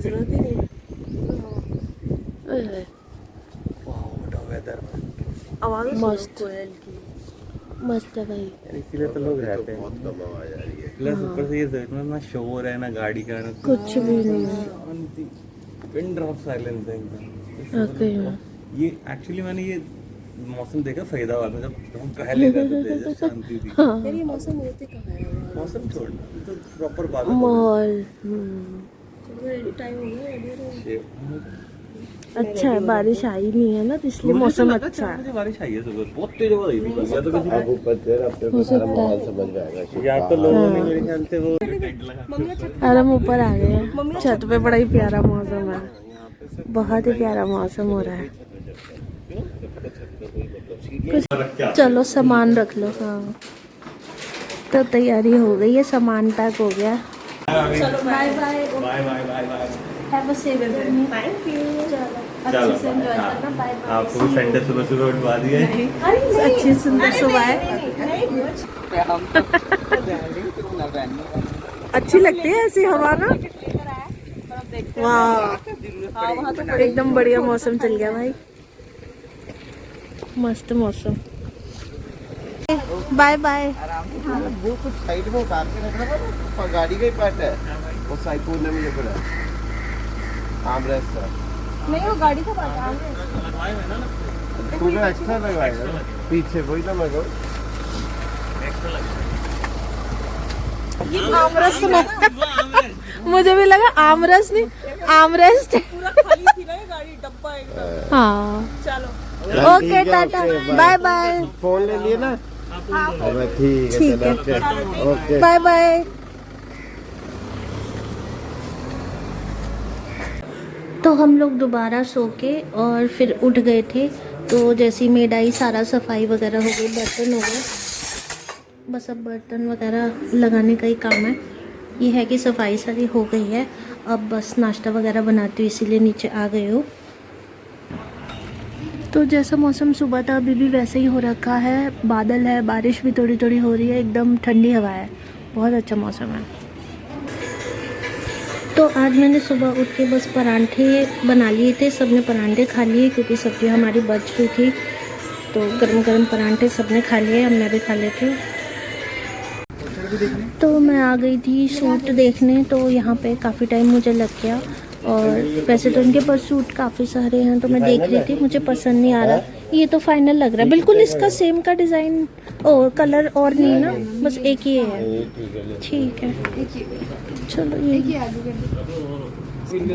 जरूरत ही नहीं। वेदर आवाज मस्त। कोयल की। मस्त है भाई। इसीलिए तो लोग रहते हैं। प्लस ऊपर से ये देखना ना शोर है ना गाड़ी का ना कुछ भी नहीं है। पिन ड्रॉप साइलेंस है एकदम। ओके। ये एक्चुअली मैंने ये मौसम देखा फरीदाबाद में जब हम पहले रहते थे जब शांति थी। यार ये मौसम होते कहाँ है? मौसम छोड़ना ये तो प्रॉपर बात है। मॉल। चलो रेडी टाइम हो गया, रेडी हो। अच्छा है, बारिश आई नहीं है ना तो इसलिए मौसम अच्छा है। मुझे बारिश आई है सुबह बहुत तेज हो रही थी बस या तो किसी अब ऊपर तेरा अपने हो को सारा सकता माहौल है। समझ में आएगा। या तो लोगों ने मेरे ख्याल से वो और हम ऊपर आ गए हैं छत पे। बड़ा ही प्यारा मौसम है, बहुत ही प्यारा मौसम हो रहा है। कुछ चलो सामान रख लो। हाँ तो तैयारी हो गई है, सामान पैक हो गया। चलो bye bye. Bye bye bye bye. Have a safe journey. Thank you. चलो अच्छे से एंजॉय करना। Bye bye. आपको भी संडे सुबह सुबह उठवा दिया है। अच्छी सुंदर सुबह है। अच्छी लगती है ऐसी हवा ना। वाह एकदम बढ़िया मौसम चल गया भाई, मस्त मौसम। Bye bye. वो कुछ साइड में उतार के रखना पड़ा, गाड़ी का ही पार्ट है वो साइड कोने में ये पड़ा आर्मरेस्ट है। नहीं वो गाड़ी का बात है। पूरा एक्स्ट्रा लगाएगा पीछे, वही ना मैं कहूँ। आमरस ना मुझे भी लगा आमरस नहीं, आमरेस्ट। पूरा खाली थी ना ये गाड़ी, डब्बा एकदम। हाँ चलो okay tata bye bye. Phone ले लिए ना? ठीक है ओके बाय बाय। तो हम लोग दोबारा सो के और फिर उठ गए थे। तो जैसी मेड आई सारा सफाई वगैरह हो गई, बर्तन हो गए। बस अब बर्तन वगैरह लगाने का ही काम है। ये है कि सफाई सारी हो गई है, अब बस नाश्ता वगैरह बनाती हूँ, इसीलिए नीचे आ गए हो। तो जैसा मौसम सुबह था अभी भी वैसे ही हो रखा है, बादल है, बारिश भी थोड़ी थोड़ी हो रही है, एकदम ठंडी हवा है, बहुत अच्छा मौसम है। तो आज मैंने सुबह उठ के बस परांठे बना लिए थे, सबने परांठे खा लिए क्योंकि सब्जी हमारी बच गई थी। तो गरम गरम परांठे सबने खा लिए, अब मैं भी खा लेती हूँ। तो मैं आ गई थी सूट देखने, तो यहाँ पे काफ़ी टाइम मुझे लग गया। और वैसे तो इनके पास सूट काफ़ी सारे हैं, तो मैं देख रही थी, मुझे पसंद नहीं आ रहा। ये तो फाइनल लग रहा है, बिल्कुल इसका सेम का डिज़ाइन और कलर और नहीं ना, बस एक ही है। ठीक है चलो ये।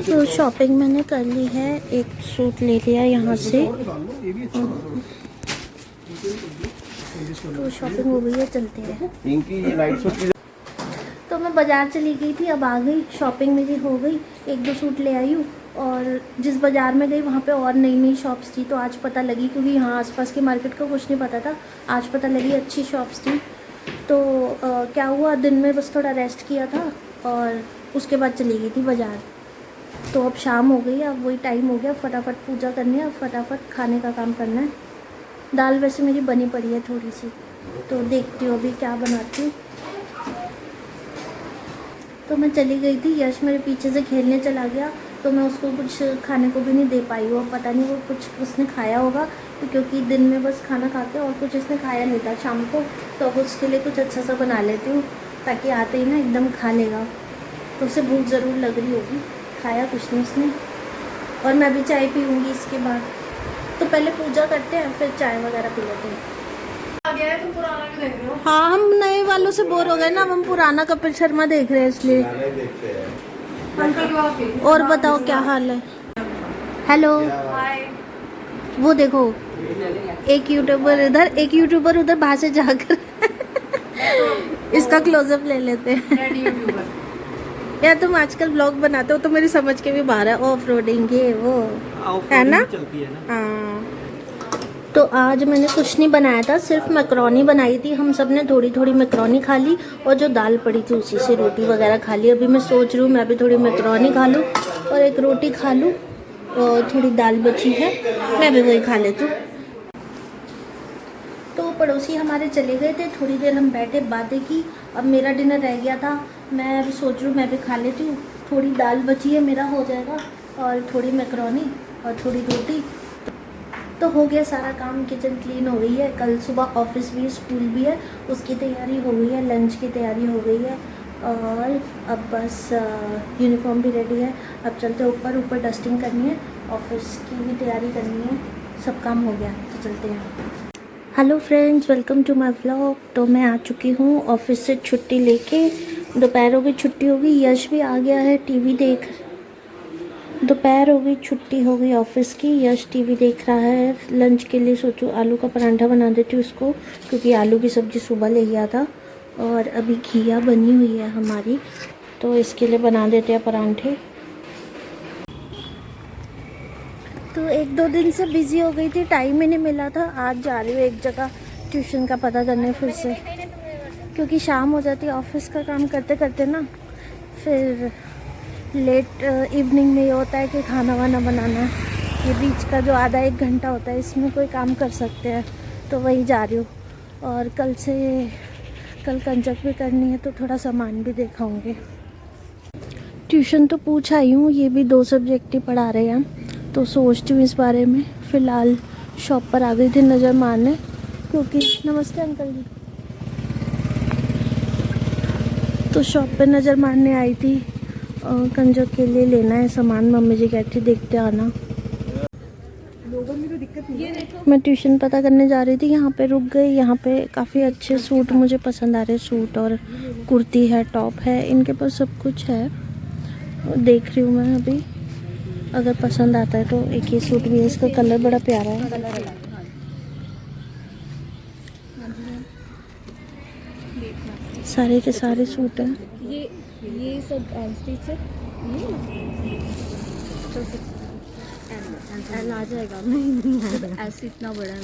तो शॉपिंग मैंने कर ली है, एक सूट ले लिया यहाँ से। तो शॉपिंग हो गई है, चलते हैं। तो मैं बाज़ार चली गई थी, अब आ गई, शॉपिंग मेरी हो गई, एक दो सूट ले आई हूँ। और जिस बाज़ार में गई वहाँ पे और नई नई शॉप्स थी, तो आज पता लगी, क्योंकि यहाँ आसपास की मार्केट का कुछ नहीं पता था, आज पता लगी अच्छी शॉप्स थी। तो क्या हुआ, दिन में बस थोड़ा रेस्ट किया था और उसके बाद चली गई थी बाज़ार। तो अब शाम हो गई, अब वही टाइम हो गया, फटाफट पूजा करनी है, अब फटाफट खाने का काम करना है। दाल वैसे मेरी बनी पड़ी है थोड़ी सी, तो देखती हूँ अभी क्या बनाती हूँ। तो मैं चली गई थी, यश मेरे पीछे से खेलने चला गया, तो मैं उसको कुछ खाने को भी नहीं दे पाई हूँ। पता नहीं वो कुछ उसने खाया होगा, तो क्योंकि दिन में बस खाना खाते और कुछ इसने खाया नहीं था शाम को, तो अब उसके लिए कुछ अच्छा सा बना लेती हूँ ताकि आते ही ना एकदम खा लेगा। तो उसे भूख ज़रूर लग रही होगी, खाया कुछ नहीं उसने। और मैं भी चाय पीऊँगी इसके बाद। तो पहले पूजा करते हैं, फिर चाय वगैरह पी लेते हैं। तुम पुराना भी देख रहे हो? हाँ हम नए वालों से बोर हो गए ना, अब हम पुराना कपिल शर्मा देख रहे हैं इसलिए। अंकल की और बताओ क्या हाल है? हेलो। वो देखो एक यूट्यूबर इधर, एक यूट्यूबर उधर, बाहर से जाकर इसका क्लोजअप ले लेते हैं। यार तुम आजकल ब्लॉग बनाते हो तो मेरी समझ के भी बाहर है, ऑफ रोडिंग ये वो है ना। हाँ तो आज मैंने कुछ नहीं बनाया था, सिर्फ मैक्रोनी बनाई थी, हम सब ने थोड़ी थोड़ी मैक्रोनी खा ली और जो दाल पड़ी थी उसी से रोटी वगैरह खा ली। अभी मैं सोच रही हूँ मैं भी थोड़ी मैक्रोनी खा लूँ और एक रोटी खा लूँ, और थोड़ी दाल बची है मैं भी वही खा लेती हूँ। तो पड़ोसी हमारे चले गए थे, थोड़ी देर हम बैठे बातें की, अब मेरा डिनर रह गया था, मैं अभी सोच रही हूँ मैं भी खा लेती हूँ थोड़ी दाल बची है, मेरा हो जाएगा, और थोड़ी मैकरोनी और थोड़ी रोटी, तो हो गया सारा काम। किचन क्लीन हो गई है। कल सुबह ऑफिस भी, स्कूल भी है, उसकी तैयारी हो गई है, लंच की तैयारी हो गई है, और अब बस यूनिफॉर्म भी रेडी है। अब चलते ऊपर डस्टिंग करनी है, ऑफिस की भी तैयारी करनी है, सब काम हो गया, तो चलते हैं। Hello friends, welcome to my vlog. तो मैं आ चुकी हूँ ऑफिस से छुट्टी लेके, दोपहर की छुट्टी होगी। यश भी आ गया है टीवी देख, दोपहर हो गई, छुट्टी हो गई ऑफिस की। यश टीवी देख रहा है। लंच के लिए सोचूं आलू का परांठा बना देती हूँ उसको, क्योंकि आलू की सब्ज़ी सुबह ले गया था, और अभी घिया बनी हुई है हमारी, तो इसके लिए बना देते हैं परांठे। तो 1-2 दिन से बिज़ी हो गई थी, टाइम ही नहीं मिला था। आज जा रही हूँ एक जगह ट्यूशन का पता करने फिर से, क्योंकि शाम हो जाती है ऑफिस का काम करते करते ना, फिर लेट इवनिंग में ये होता है कि खाना वाना बनाना है। ये बीच का जो आधा 1 घंटा होता है, इसमें कोई काम कर सकते हैं, तो वही जा रही हूँ। और कल कंजक भी करनी है, तो थोड़ा सामान भी दिखाऊंगी। ट्यूशन तो पूछ आई हूँ, ये भी 2 सब्जेक्ट ही पढ़ा रहे हैं, तो सोचती हूँ इस बारे में। फ़िलहाल शॉप पर आ गई थी नज़र मारने, क्योंकि नमस्ते अंकल जी, तो शॉप पे नज़र मारने आई थी। कंजक के लिए लेना है सामान, मम्मी जी कहती देखते आना। मैं ट्यूशन पता करने जा रही थी, यहाँ पे रुक गई। यहाँ पे काफ़ी अच्छे सूट मुझे पसंद आ रहे, सूट और कुर्ती है, टॉप है, इनके पास सब कुछ है। देख रही हूँ मैं अभी, अगर पसंद आता है तो। एक ये सूट भी है, इसका कलर बड़ा प्यारा है। सारे के सारे सूट हैं। ये सब स्टिच है, एल आ जाएगा। नहीं ऐसे इतना बड़ा है।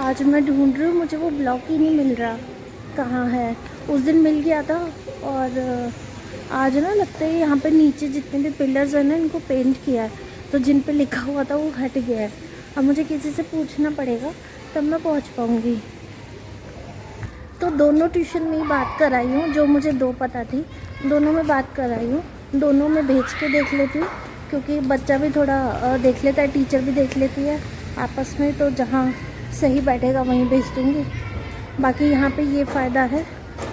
आज मैं ढूंढ रही हूँ, मुझे वो ब्लॉक ही नहीं मिल रहा, कहाँ है। उस दिन मिल गया था, और आज ना लगता है यहाँ पे नीचे जितने भी पिलर्स हैं ना, इनको पेंट किया है, तो जिन पे लिखा हुआ था वो हट गया है। अब मुझे किसी से पूछना पड़ेगा, तब मैं पहुँच पाऊँगी। तो दोनों ट्यूशन में ही बात कराई हूँ, जो मुझे 2 पता थी, दोनों में बात कराई हूँ। दोनों में भेज के देख लेती हूँ, क्योंकि बच्चा भी थोड़ा देख लेता है, टीचर भी देख लेती है आपस में, तो जहाँ सही बैठेगा वहीं भेज दूँगी। बाकी यहाँ पे ये फ़ायदा है,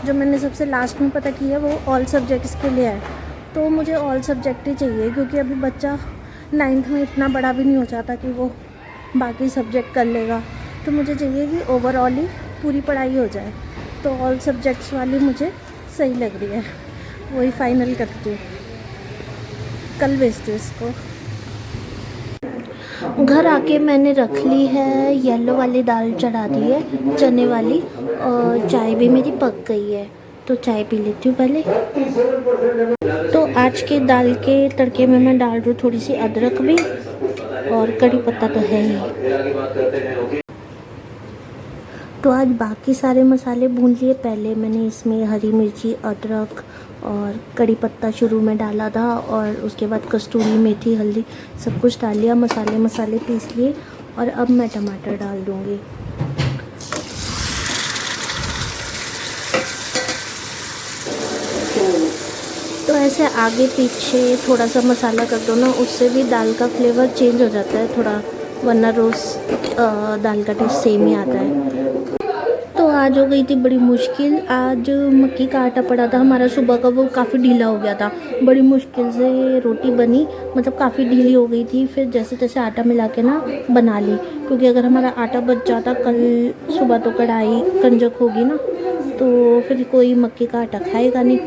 जो मैंने सबसे लास्ट में पता किया वो ऑल सब्जेक्ट्स के लिए है, तो मुझे ऑल सब्जेक्ट ही चाहिए, क्योंकि अभी बच्चा 9th में इतना बड़ा भी नहीं हो जाता कि वो बाकी सब्जेक्ट कर लेगा। तो मुझे चाहिए कि ओवरऑल ही पूरी पढ़ाई हो जाए, तो ऑल सब्जेक्ट्स वाली मुझे सही लग रही है, वही फाइनल करती हूँ। कल भेजती हूँ इसको। घर आके मैंने रख ली है येलो वाली दाल, चढ़ा दी है चने वाली, और चाय भी मेरी पक गई है, तो चाय पी लेती हूँ पहले। तो आज के दाल के तड़के में मैं डाल दूँ थोड़ी सी अदरक भी, और कड़ी पत्ता तो है ही। तो आज बाकी सारे मसाले भून लिए। पहले मैंने इसमें हरी मिर्ची, अदरक और कड़ी पत्ता शुरू में डाला था, और उसके बाद कस्तूरी मेथी, हल्दी सब कुछ डाल लिया, मसाले पीस लिए, और अब मैं टमाटर डाल दूँगी। तो ऐसे आगे पीछे थोड़ा सा मसाला कर दो ना, उससे भी दाल का फ्लेवर चेंज हो जाता है थोड़ा, वरना रोज़ दाल का टेस्ट सेम ही आता है। तो आज हो गई थी बड़ी मुश्किल। आज मक्की का आटा पड़ा था हमारा सुबह का, वो काफ़ी ढीला हो गया था, बड़ी मुश्किल से रोटी बनी, मतलब काफ़ी ढीली हो गई थी। फिर जैसे तैसे आटा मिला के ना बना ली, क्योंकि अगर हमारा आटा बच जाता कल सुबह तो कढ़ाई कंजक होगी ना, तो फिर कोई मक्की का आटा खाएगा नहीं।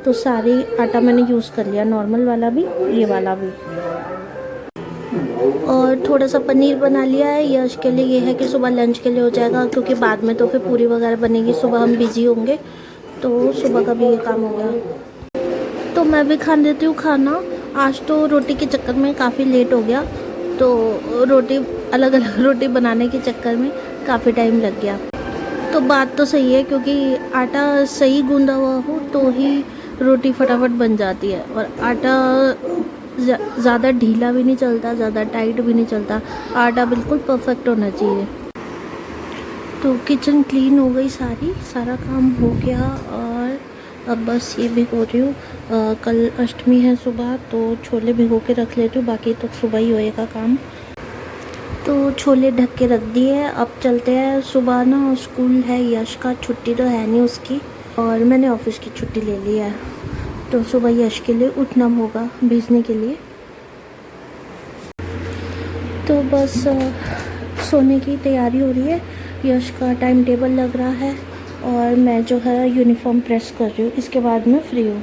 तो सारी आटा मैंने यूज़ कर लिया, नॉर्मल वाला भी, ये वाला भी। और थोड़ा सा पनीर बना लिया है यश के लिए। ये है कि सुबह लंच के लिए हो जाएगा, क्योंकि बाद में तो फिर पूरी वगैरह बनेगी, सुबह हम बिज़ी होंगे, तो सुबह का भी ये काम हो गया। तो मैं भी खा लेती हूँ खाना। आज तो रोटी के चक्कर में काफ़ी लेट हो गया, तो रोटी अलग अलग रोटी बनाने के चक्कर में काफ़ी टाइम लग गया। तो बात तो सही है, क्योंकि आटा सही गूंदा हुआ हो तो ही रोटी फटाफट बन जाती है, और आटा ज़्यादा ढीला भी नहीं चलता, ज़्यादा टाइट भी नहीं चलता, आटा बिल्कुल परफेक्ट होना चाहिए। तो किचन क्लीन हो गई सारा काम हो गया, और अब बस ये भिगो रही हूँ। कल अष्टमी है सुबह, तो छोले भिगो के रख लेती हूँ, बाकी तो सुबह ही होएगा काम। तो छोले ढक के रख दिए। अब चलते हैं। सुबह ना स्कूल है यश का, छुट्टी तो है नहीं उसकी, और मैंने ऑफिस की छुट्टी ले ली है, तो सुबह यश के लिए उठना होगा भेजने के लिए। तो बस सोने की तैयारी हो रही है। यश का टाइम टेबल लग रहा है और मैं जो है यूनिफॉर्म प्रेस कर रही हूँ। इसके बाद मैं फ्री हूँ।